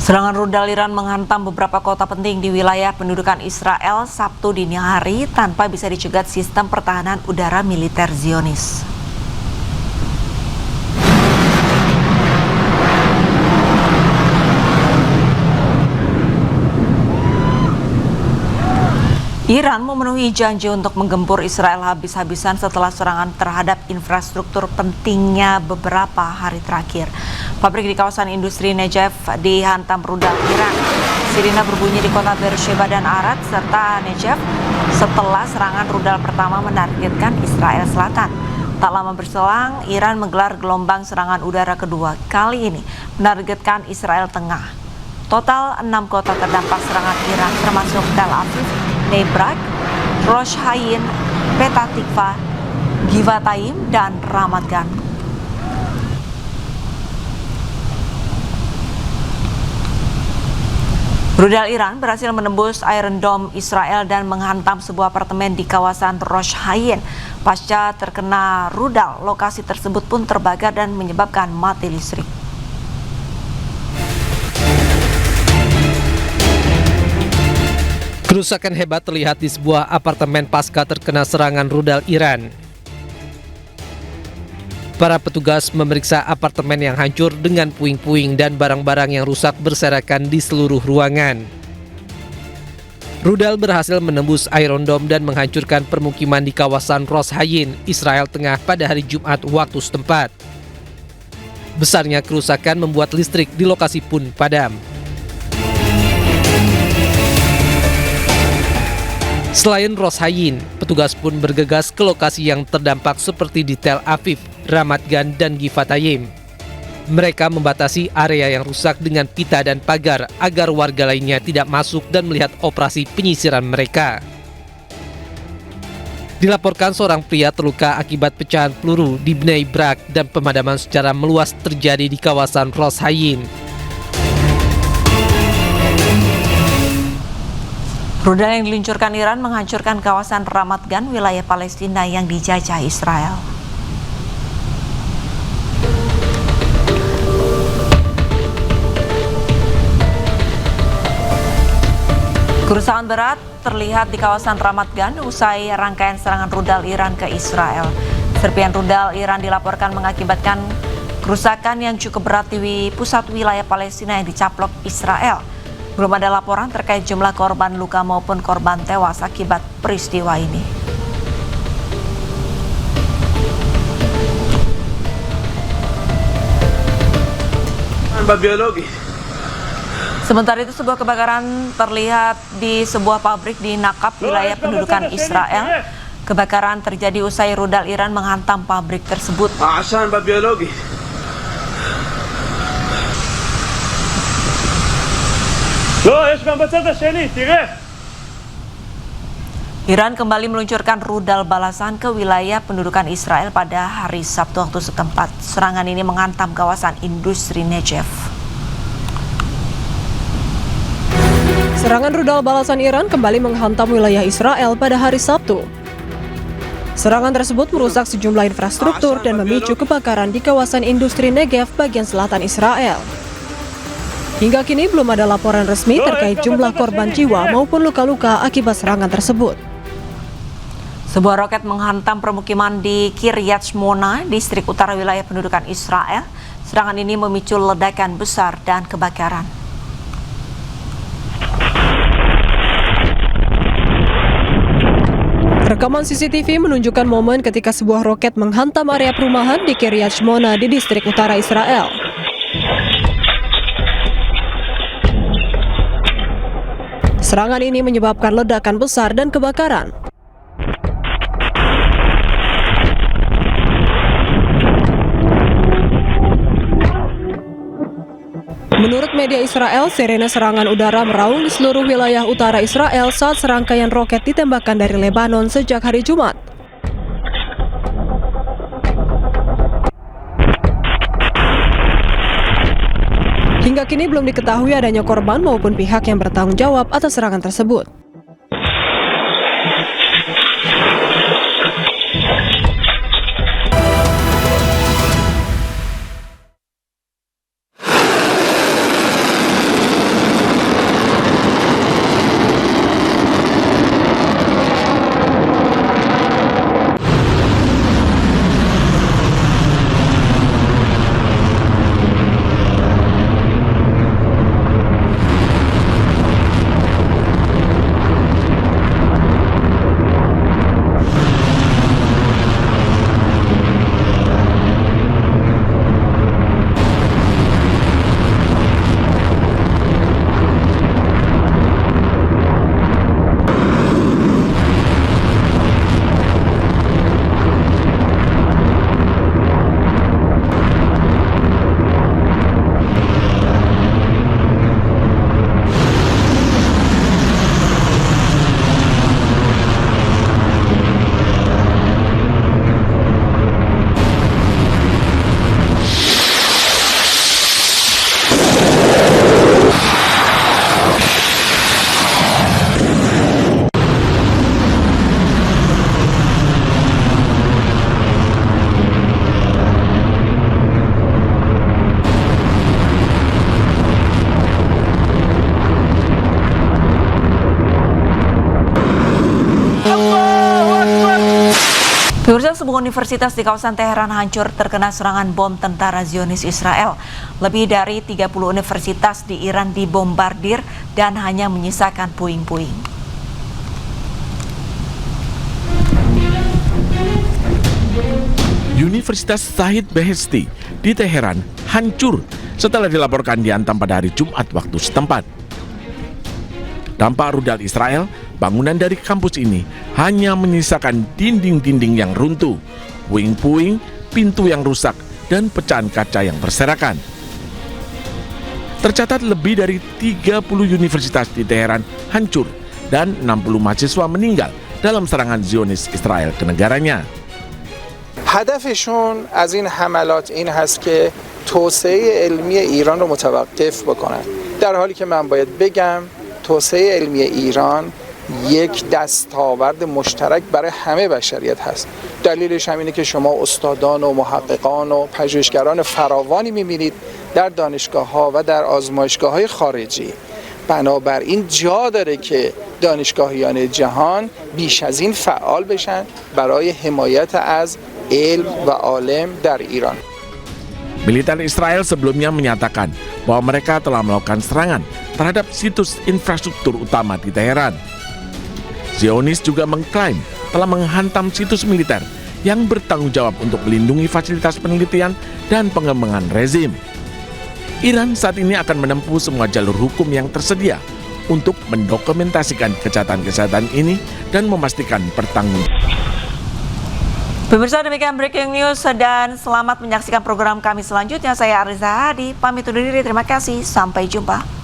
Serangan rudal Iran menghantam beberapa kota penting di wilayah pendudukan Israel Sabtu dini hari tanpa bisa dicegat sistem pertahanan udara militer Zionis. Iran memenuhi janji untuk menggempur Israel habis-habisan setelah serangan terhadap infrastruktur pentingnya beberapa hari terakhir. Pabrik di kawasan industri Negev dihantam rudal Iran. Sirine berbunyi di kota Beersheba dan Arad serta Negev setelah serangan rudal pertama menargetkan Israel Selatan. Tak lama berselang, Iran menggelar gelombang serangan udara kedua. Kali ini menargetkan Israel Tengah. Total 6 kota terdampak serangan Iran termasuk Tel Aviv, Bnei Brak, Rosh Hayin, Petah Tikva, Givatayim, dan Ramat Gan. Rudal Iran berhasil menembus Iron Dome Israel dan menghantam sebuah apartemen di kawasan Rosh Hayin. Pasca terkena rudal, lokasi tersebut pun terbakar dan menyebabkan mati listrik. Kerusakan hebat terlihat di sebuah apartemen pasca terkena serangan rudal Iran. Para petugas memeriksa apartemen yang hancur dengan puing-puing dan barang-barang yang rusak berserakan di seluruh ruangan. Rudal berhasil menembus Iron Dome dan menghancurkan permukiman di kawasan Rosh Hayin, Israel Tengah pada hari Jumat waktu setempat. Besarnya kerusakan membuat listrik di lokasi pun padam. Selain Rosh Hayin, petugas pun bergegas ke lokasi yang terdampak seperti di Tel Aviv, Ramat Gan, dan Givatayim. Mereka membatasi area yang rusak dengan pita dan pagar agar warga lainnya tidak masuk dan melihat operasi penyisiran mereka. Dilaporkan seorang pria terluka akibat pecahan peluru di Bnei Brak dan pemadaman secara meluas terjadi di kawasan Rosh Hayin. Rudal yang diluncurkan Iran menghancurkan kawasan Ramat Gan, wilayah Palestina yang dijajah Israel. Kerusakan berat terlihat di kawasan Ramat Gan usai rangkaian serangan rudal Iran ke Israel. Serpian rudal Iran dilaporkan mengakibatkan kerusakan yang cukup berat di pusat wilayah Palestina yang dicaplok Israel. Belum ada laporan terkait jumlah korban luka maupun korban tewas akibat peristiwa ini. Sementara itu, sebuah kebakaran terlihat di sebuah pabrik di Nakab, wilayah pendudukan Israel. Kebakaran terjadi usai rudal Iran menghantam pabrik tersebut. Iran kembali meluncurkan rudal balasan ke wilayah pendudukan Israel pada hari Sabtu waktu setempat. Serangan ini menghantam kawasan industri Negev. Serangan rudal balasan Iran kembali menghantam wilayah Israel pada hari Sabtu. Serangan tersebut merusak sejumlah infrastruktur dan memicu kebakaran di kawasan industri Negev bagian selatan Israel. Hingga kini belum ada laporan resmi terkait jumlah korban jiwa maupun luka-luka akibat serangan tersebut. Sebuah roket menghantam permukiman di Kiryat Shmona, distrik utara wilayah pendudukan Israel. Serangan ini memicu ledakan besar dan kebakaran. Rekaman CCTV menunjukkan momen ketika sebuah roket menghantam area perumahan di Kiryat Shmona di distrik utara Israel. Serangan ini menyebabkan ledakan besar dan kebakaran. Menurut media Israel, sirene serangan udara meraung di seluruh wilayah utara Israel saat serangkaian roket ditembakkan dari Lebanon sejak hari Jumat. Hingga kini belum diketahui adanya korban maupun pihak yang bertanggung jawab atas serangan tersebut. sebuah universitas di kawasan Teheran hancur terkena serangan bom tentara Zionis Israel. Lebih dari 30 universitas di Iran dibombardir dan hanya menyisakan puing-puing. Universitas Shahid Beheshti di Teheran hancur setelah dilaporkan dihantam pada hari Jumat waktu setempat. Dampak rudal Israel, bangunan dari kampus ini hanya menyisakan dinding-dinding yang runtuh, puing-puing, pintu yang rusak, dan pecahan kaca yang berserakan. Tercatat lebih dari 30 universitas di Teheran hancur dan 60 mahasiswa meninggal dalam serangan Zionis Israel ke negaranya. هدفشون از این حملات این هست که توسعه علمی ایران رو متوقف بکنن. در حالی که من باید بگم توسعه علمی ایران یک دستاورد مشترک برای همه بشریت هست. دلیلش هم اینه که شما استادان و محققان و پژوهشگران فراوانی می‌بینید در دانشگاه‌ها و در آزمایشگاه‌های خارجی. بنابراین جا داره که دانشگاهیان جهان بیش از این فعال بشن برای حمایت از علم و عالم در ایران. Militer Israel sebelumnya menyatakan bahwa mereka telah melakukan serangan terhadap situs infrastruktur utama di Teheran. Zionis juga mengklaim telah menghantam situs militer yang bertanggung jawab untuk melindungi fasilitas penelitian dan pengembangan rezim. Iran saat ini akan menempuh semua jalur hukum yang tersedia untuk mendokumentasikan kejahatan-kejahatan ini dan memastikan pertanggungjawaban. Pemirsa, demikian breaking news dan selamat menyaksikan program kami selanjutnya. Saya Ariza Hadi, pamit undur diri. Terima kasih, sampai jumpa.